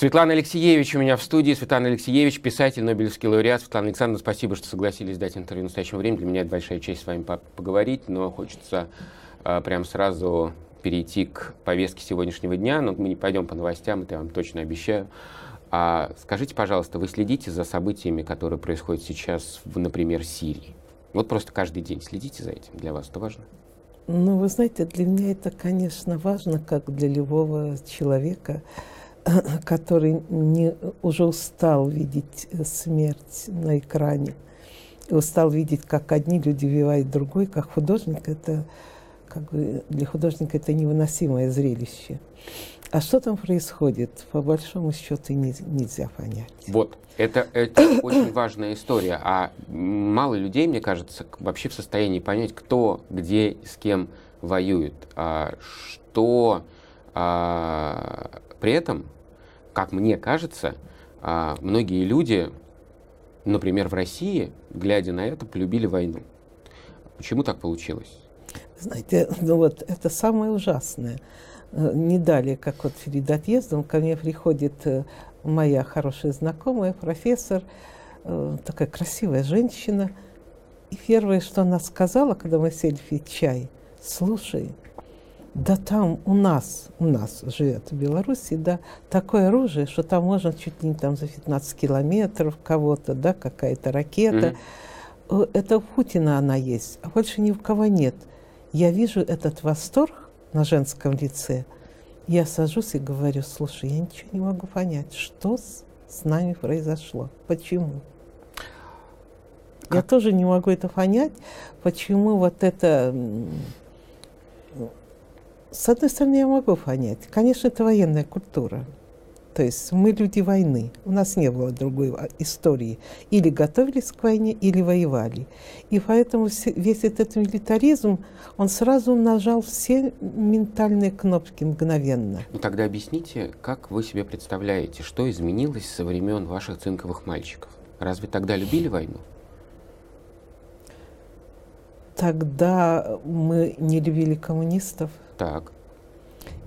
Светлана Алексеевич у меня в студии. Светлана Алексеевич, писатель, Нобелевский лауреат. Светлана Александровна, спасибо, что согласились дать интервью в настоящее время. Для меня это большая честь с вами поговорить, но хочется прям сразу перейти к повестке сегодняшнего дня. Но мы не пойдем по новостям, это я вам точно обещаю. Скажите, пожалуйста, вы следите за событиями, которые происходят сейчас в, например, Сирии? Вот просто каждый день следите за этим. Для вас это важно? Ну, вы знаете, для меня это, конечно, важно, как для любого человека, который уже устал видеть смерть на экране, устал видеть, как одни люди убивают другой, как художник, это для художника это невыносимое зрелище. А что там происходит, по большому счету, нельзя понять. Вот, это очень важная история, а мало людей, мне кажется, вообще в состоянии понять, кто, где, с кем воюет, что... При этом, как мне кажется, многие люди, например, в России, глядя на это, полюбили войну. Почему так получилось? Знаете, ну вот это самое ужасное. Не далее, как вот перед отъездом, ко мне приходит моя хорошая знакомая, профессор, такая красивая женщина. И первое, что она сказала, когда мы сели пить чай: слушай, да там у нас живет в Беларуси, да, такое оружие, что там можно чуть ли не там за 15 километров кого-то, да, какая-то ракета. Это у Путина она есть, а больше ни у кого нет. Я вижу этот восторг на женском лице. Я сажусь и говорю: слушай, я ничего не могу понять, что с нами произошло, почему. Я тоже не могу это понять, почему вот это... С одной стороны, я могу понять. Конечно, это военная культура. То есть мы люди войны. У нас не было другой истории. Или готовились к войне, или воевали. И поэтому весь этот милитаризм, он сразу нажал все ментальные кнопки мгновенно. Ну тогда объясните, как вы себе представляете, что изменилось со времен ваших цинковых мальчиков? Разве тогда любили войну? Тогда мы не любили коммунистов. Так.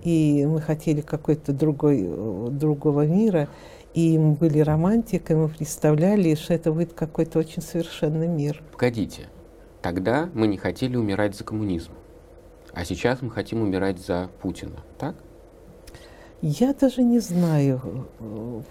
И мы хотели какой-то другого мира, и мы были романтиками, мы представляли, что это будет какой-то очень совершенный мир. Погодите, тогда мы не хотели умирать за коммунизм, а сейчас мы хотим умирать за Путина, так? Я даже не знаю.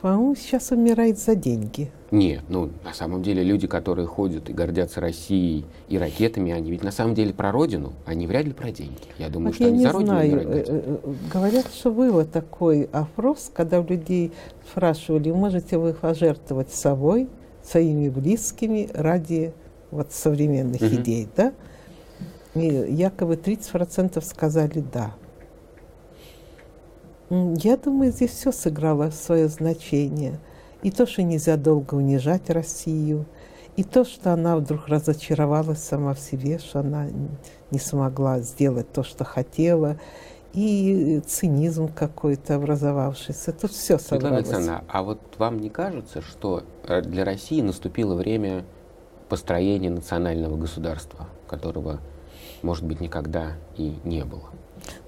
По-моему, сейчас умирает за деньги. Нет, ну, на самом деле люди, которые ходят и гордятся Россией и ракетами, они ведь на самом деле про родину, они вряд ли про деньги. Я думаю, вот что я они не за родину знаю. умирать хотят. Говорят, что был такой опрос, когда у людей спрашивали: можете вы пожертвовать собой, своими близкими ради вот современных идей, да? И якобы 30% сказали «да». Я думаю, здесь все сыграло свое значение. И то, что нельзя долго унижать Россию, и то, что она вдруг разочаровалась сама в себе, что она не смогла сделать то, что хотела, и цинизм какой-то образовавшийся. Тут все собралось. Светлана Александровна, а вот вам не кажется, что для России наступило время построения национального государства, которого, может быть, никогда и не было?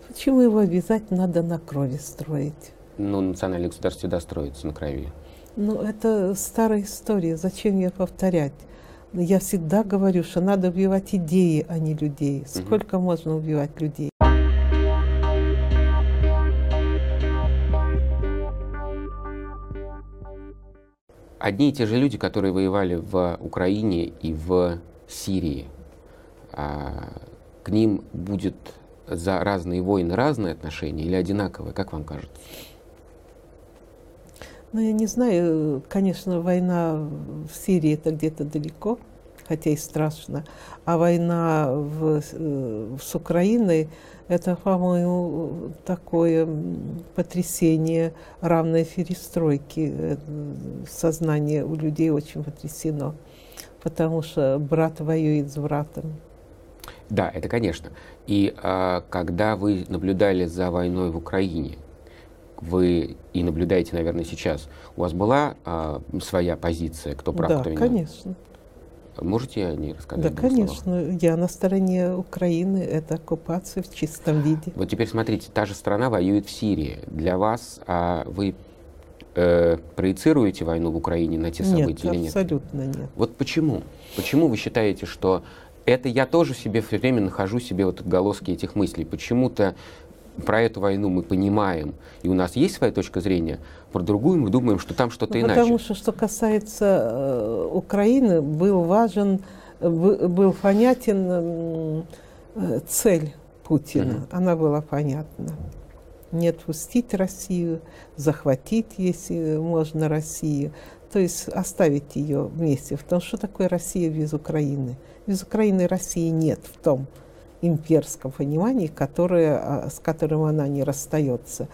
Почему его обязательно надо на крови строить? Ну, национальное государство всегда строится на крови. Ну, это старая история. Зачем ее повторять? Я всегда говорю, что надо убивать идеи, а не людей. Сколько можно убивать людей? Одни и те же люди, которые воевали в Украине и в Сирии, к ним будет за разные войны разные отношения или одинаковые, как вам кажется? Ну, я не знаю. Конечно, война в Сирии — это где-то далеко, хотя и страшно. А война с Украиной — это, по-моему, такое потрясение, равное перестройке. Сознание у людей очень потрясено, потому что брат воюет с братом. Да, это конечно. И когда вы наблюдали за войной в Украине, вы и наблюдаете, наверное, сейчас, у вас была своя позиция, кто прав, да, кто виноват? конечно. Можете о ней рассказать? Да, конечно. Я на стороне Украины. Это оккупация в чистом виде. Вот теперь смотрите, та же страна воюет в Сирии. Для вас вы проецируете войну в Украине на те события или нет? Абсолютно нет. Вот почему? Почему вы считаете, что это я тоже себе все время нахожу себе вот отголоски этих мыслей? Почему-то про эту войну мы понимаем, и у нас есть своя точка зрения, про другую мы думаем, что там что-то иначе. Потому что касается Украины, был понятен цель Путина. Она была понятна. Не отпустить Россию, захватить, если можно, Россию. То есть оставить ее вместе. Потому что такое Россия без Украины? Без Украины России нет в том имперском понимании, с которым она не расстается.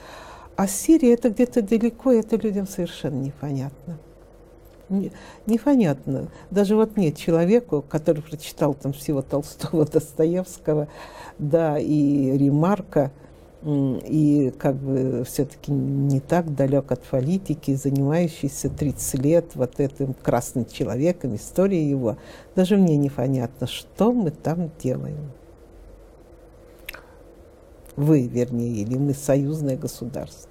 А Сирия — это где-то далеко, и это людям совершенно непонятно. Непонятно. Даже вот мне, человеку, который прочитал там всего Толстого, Достоевского, да, и Ремарка, и как бы все-таки не так далек от политики, занимающийся 30 лет вот этим красным человеком, историей его, даже мне непонятно, что мы там делаем. Вы, вернее, или мы союзное государство.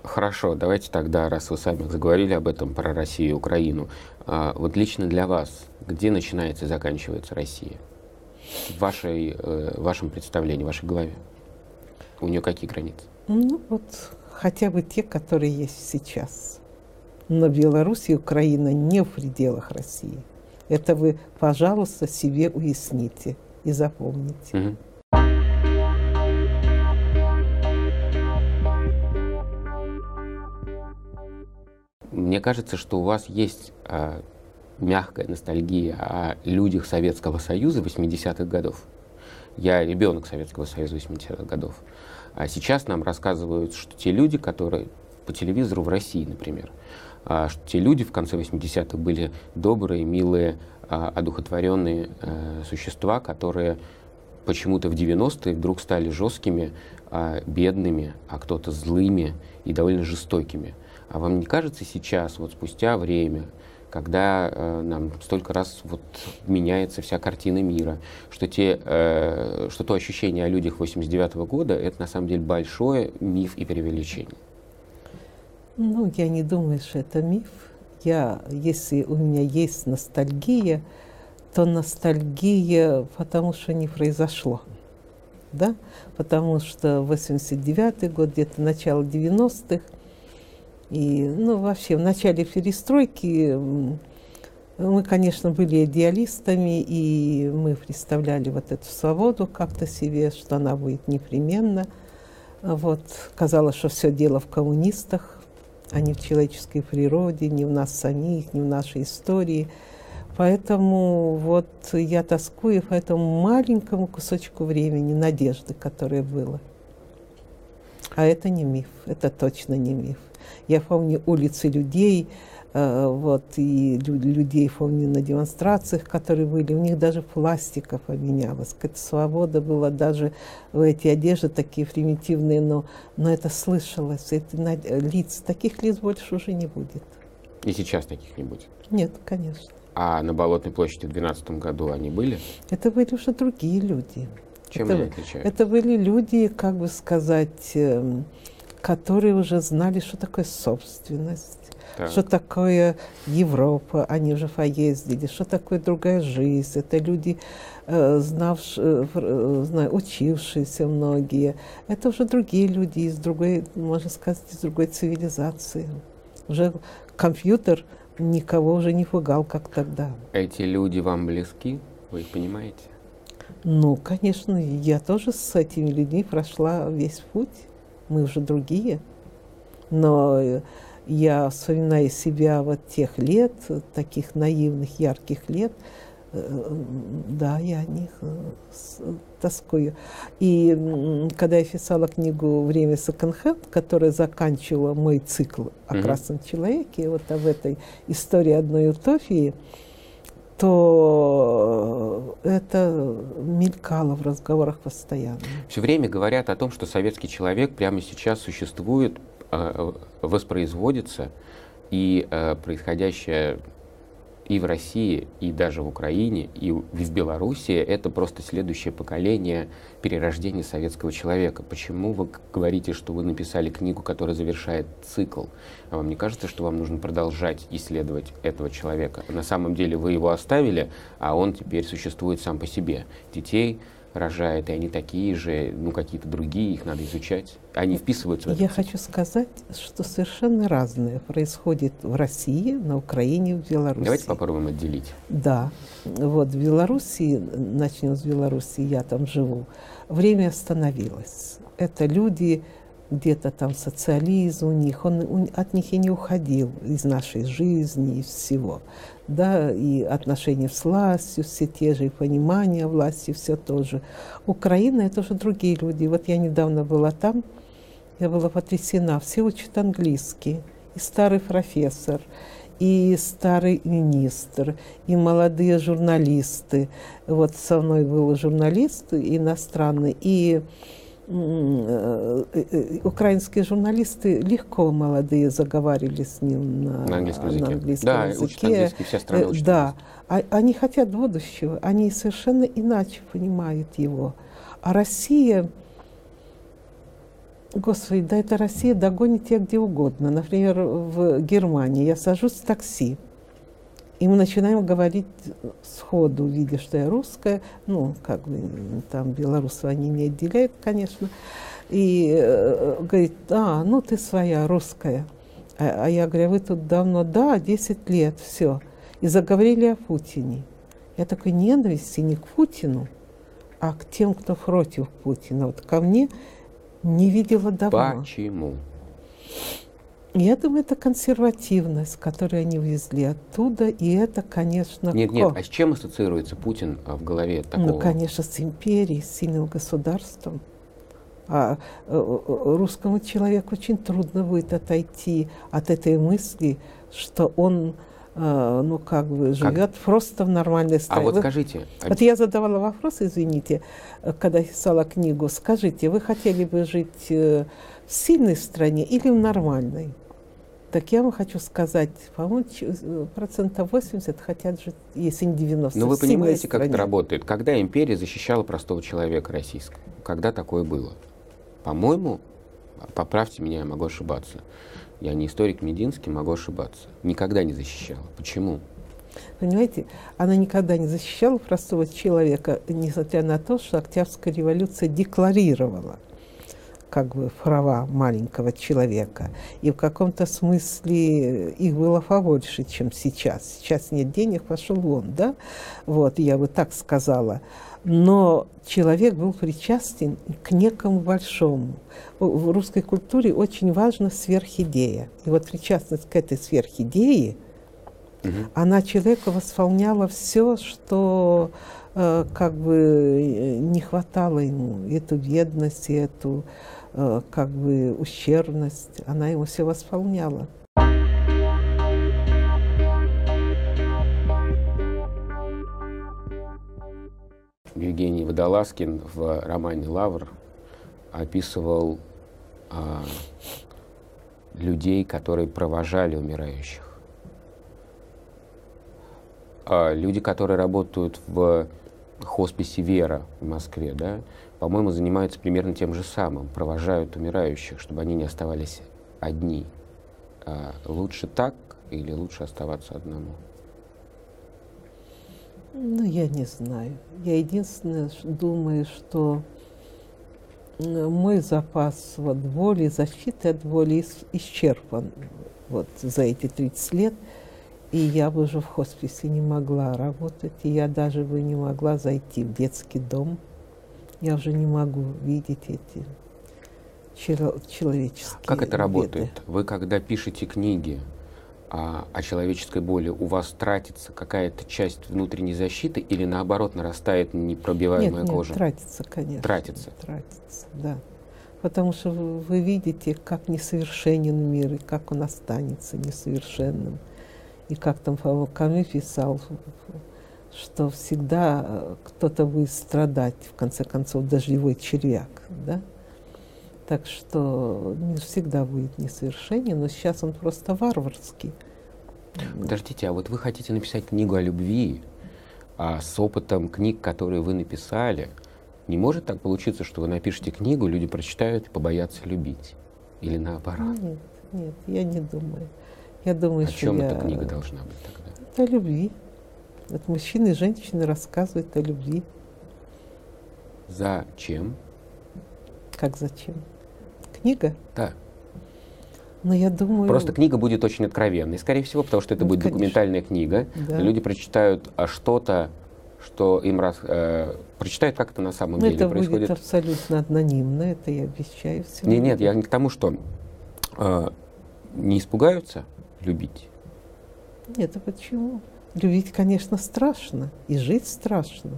Хорошо, давайте тогда, раз вы сами заговорили об этом, про Россию и Украину, вот лично для вас, где начинается и заканчивается Россия? В вашем представлении, в вашей голове? У нее какие границы? Ну вот, хотя бы те, которые есть сейчас. Но Беларусь и Украина не в пределах России. Это вы, пожалуйста, себе уясните и запомните. Угу. Мне кажется, что у вас есть мягкая ностальгия о людях Советского Союза 80-х годов. Я ребенок Советского Союза 80-х годов. А сейчас нам рассказывают, что те люди, которые по телевизору в России, например, что те люди в конце 80-х были добрые, милые, одухотворенные существа, которые почему-то в 90-е вдруг стали жесткими, бедными, а кто-то злыми и довольно жестокими. А вам не кажется сейчас, вот спустя время, когда нам столько раз вот меняется вся картина мира, что то ощущение о людях 89-го года — это на самом деле большой миф и преувеличение? Ну, я не думаю, что это миф. Если у меня есть ностальгия, то ностальгия, потому что не произошло. Да? Потому что 89-й год, где-то начало 90-х, и, ну, вообще, в начале перестройки мы, конечно, были идеалистами, и мы представляли вот эту свободу как-то себе, что она будет непременно. Вот. Казалось, что все дело в коммунистах, а не в человеческой природе, не в нас самих, не в нашей истории. Поэтому вот я тоскую по этому маленькому кусочку времени, надежды, которое было. А это не миф, это точно не миф. Я помню улицы людей, вот, и людей помню на демонстрациях, которые были, у них даже пластика поменялась. Какая-то свобода была, даже в эти одежды такие примитивные, но это слышалось, таких лиц больше уже не будет. И сейчас таких не будет? Нет, конечно. А на Болотной площади в 2012 году они были? Это были уже другие люди. Чем они отличаются? Это были люди, как бы сказать, которые уже знали, что такое собственность, что такое Европа, они уже поездили, что такое другая жизнь. Это люди, учившиеся многие. Это уже другие люди из другой, можно сказать, из другой цивилизации. Уже компьютер никого уже не пугал, как тогда. Эти люди вам близки? Вы их понимаете? Ну, конечно, я тоже с этими людьми прошла весь путь. Мы уже другие. Но я вспоминаю себя вот тех лет, таких наивных, ярких лет, да, я о них тоскую. И когда я писала книгу «Время секонд-хенд», которая заканчивала мой цикл о красном человеке, вот об этой истории одной утопии, то это мелькало в разговорах постоянно. Все время говорят о том, что советский человек прямо сейчас существует, воспроизводится, и происходящее и в России, и даже в Украине, и в Белоруссии это просто следующее поколение перерождения советского человека. Почему вы говорите, что вы написали книгу, которая завершает цикл? А вам не кажется, что вам нужно продолжать исследовать этого человека? На самом деле вы его оставили, а он теперь существует сам по себе. Детей рожает, и они такие же, ну какие-то другие, их надо изучать. Они вписываются в это. Я хочу сказать, что совершенно разное происходит в России, на Украине, в Беларуси. Давайте попробуем отделить. Да. Вот в Беларуси, начнем с Беларуси, я там живу, время остановилось. Это люди, где-то там социализм у них, он от них и не уходил из нашей жизни, из всего. Да, и отношения с властью, все те же, и понимание власти, все то же. Украина — это уже другие люди. Вот я недавно была там, я была потрясена. Все учат английский. И старый профессор, и старый министр, и молодые журналисты. Вот со мной был журналист иностранный, и украинские журналисты легко молодые заговаривали с ним на английском языке. Да, учат английский, вся страна учит да, они хотят будущего, они совершенно иначе понимают его. А Россия, Господи, да эта Россия догонит тебя где угодно. Например, в Германии я сажусь в такси, и мы начинаем говорить сходу, видя, что я русская, ну, как бы там белорусов они не отделяют, конечно, и говорит, ну ты своя, русская. А я говорю, вы тут давно? Да, 10 лет, все. И заговорили о Путине. Я такой ненависти не к Путину, а к тем, кто против Путина. Вот ко мне не видела давно. Почему? Я думаю, это консервативность, которую они везли оттуда, и это, конечно... Нет, а с чем ассоциируется Путин в голове такого? Ну, конечно, с империей, с сильным государством. А русскому человеку очень трудно будет отойти от этой мысли, что он, ну, как бы живет просто в нормальной стране. А вот скажите... Вот я задавала вопрос, извините, когда писала книгу. Скажите, вы хотели бы жить в сильной стране или в нормальной? Так я вам хочу сказать, по-моему, 80% хотят жить, если не 90%. Но вы понимаете, как это работает? Когда империя защищала простого человека российского? Когда такое было? По-моему, поправьте меня, я могу ошибаться. Я не историк Мединский, могу ошибаться. Никогда не защищала. Почему? Понимаете, она никогда не защищала простого человека, несмотря на то, что Октябрьская революция декларировала как бы права маленького человека. И в каком-то смысле их было побольше, чем сейчас. Сейчас нет денег, пошел вон, да? Вот, я бы так сказала. Но человек был причастен к некому большому. В русской культуре очень важна сверхидея. И вот причастность к этой сверхидее, она человеку восполняла все, что как бы не хватало ему. Эту бедность, эту как бы ущербность, она ему все восполняла. Евгений Водолазкин в романе «Лавр» описывал людей, которые провожали умирающих. Люди, которые работают в хосписе «Вера» в Москве, да, по-моему, занимаются примерно тем же самым, провожают умирающих, чтобы они не оставались одни. Лучше так или лучше оставаться одному? Ну, я не знаю. Я единственное думаю, что мой запас вот боли, защиты от боли исчерпан вот за эти 30 лет. И я бы уже в хосписе не могла работать, и я даже бы не могла зайти в детский дом. Я уже не могу видеть эти человеческие Как это работает? беды. Вы, когда пишете книги о человеческой боли, у вас тратится какая-то часть внутренней защиты или наоборот нарастает непробиваемая кожа? Нет, тратится, конечно. Тратится? Тратится, да. Потому что вы видите, как несовершенен мир, и как он останется несовершенным. И как там, по-моему, Камю писал, что всегда кто-то будет страдать, в конце концов, дождевой червяк, да? Так что мир всегда будет несовершенен, но сейчас он просто варварский. Подождите, а вот вы хотите написать книгу о любви, а с опытом книг, которые вы написали, не может так получиться, что вы напишете книгу, люди прочитают и побоятся любить? Или наоборот? Нет, нет, я не думаю. Я думаю, О что чем эта книга должна быть тогда? Это о любви. Вот мужчины и женщины рассказывают о любви. Зачем? Как зачем? Книга? Да. Но я думаю... Просто книга будет очень откровенной, скорее всего, потому что это будет конечно. документальная книга. Да. Люди прочитают что-то, что им прочитают, как это на самом деле это происходит. будет абсолютно анонимно, это я обещаю всем. Нет, я не к тому, что не испугаются любить. Нет, а почему? Любить, конечно, страшно, и жить страшно.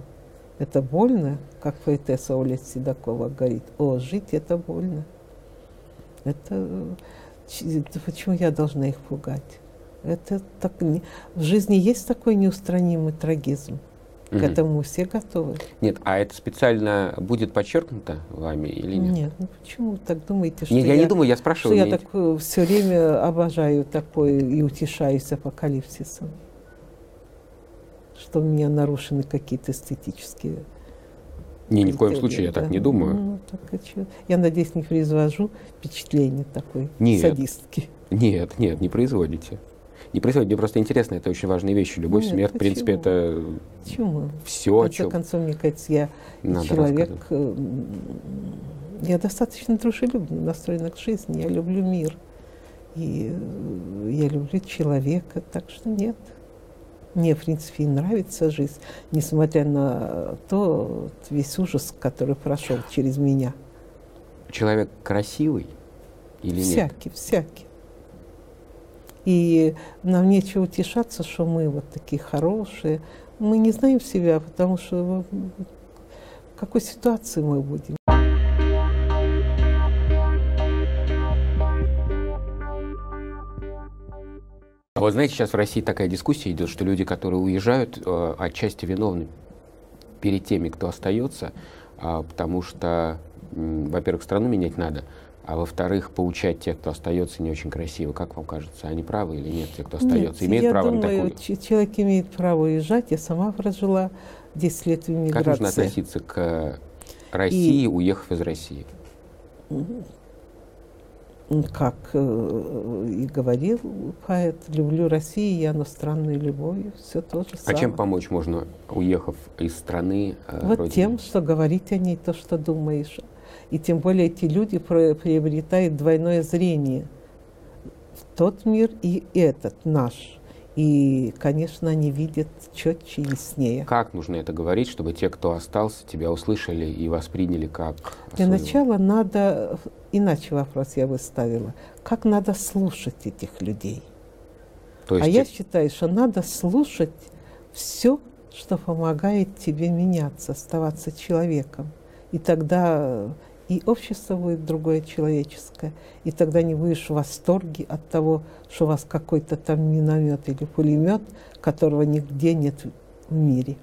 Это больно, как поэтесса Оля Седокова говорит. О, жить это больно. Это почему я должна их пугать? Это так, в жизни есть такой неустранимый трагизм. К этому все готовы. Нет, а это специально будет подчеркнуто вами или нет? Нет, ну почему вы так думаете, что Нет, я не думаю, я спрашиваю. Что я так все время обожаю такое и утешаюсь апокалипсисом? Что у меня нарушены какие-то эстетические... Ни в коем случае я так не думаю. Ну, так, я надеюсь, не произвожу впечатление такой садистки. Нет, не производите. Не происходит. Мне просто интересно, это очень важные вещи. Любовь, смерть, в принципе, это все, в конце концов, мне кажется, я человек, я достаточно дружелюбно настроена к жизни, я люблю мир, и я люблю человека, так что нет. Мне, в принципе, и нравится жизнь, несмотря на весь ужас, который прошел через меня. Человек красивый или нет? Всякий. И нам нечего утешаться, что мы вот такие хорошие. Мы не знаем себя, потому что в какой ситуации мы будем. А вот знаете, сейчас в России такая дискуссия идет, что люди, которые уезжают, отчасти виновны перед теми, кто остается, потому что, во-первых, страну менять надо, а во-вторых, поучать тех, кто остается, не очень красиво. Как вам кажется, они правы или нет, те, кто остается? Нет, имеют право на такую? Я думаю, человек имеет право уезжать. Я сама прожила 10 лет в эмиграции. Как нужно относиться к России, уехав из России? Как и говорил поэт, люблю Россию, я иностранной любовью, все то же самое. А чем помочь можно, уехав из страны? Вот родины? Тем, что говорить о ней то, что думаешь. И тем более эти люди приобретают двойное зрение в тот мир и этот наш. И, конечно, они видят четче и яснее. Как нужно это говорить, чтобы те, кто остался, тебя услышали и восприняли как Для начала надо, иначе вопрос я бы ставила, как надо слушать этих людей. То есть... А я считаю, что надо слушать все, что помогает тебе меняться, оставаться человеком. И тогда и общество будет другое человеческое, и тогда не будешь в восторге от того, что у вас какой-то там миномет или пулемет, которого нигде нет в мире.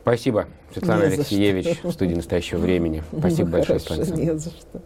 Спасибо, Светлана Алексеевич, в студии «Настоящего времени». Спасибо большое, Светлана. Не за что.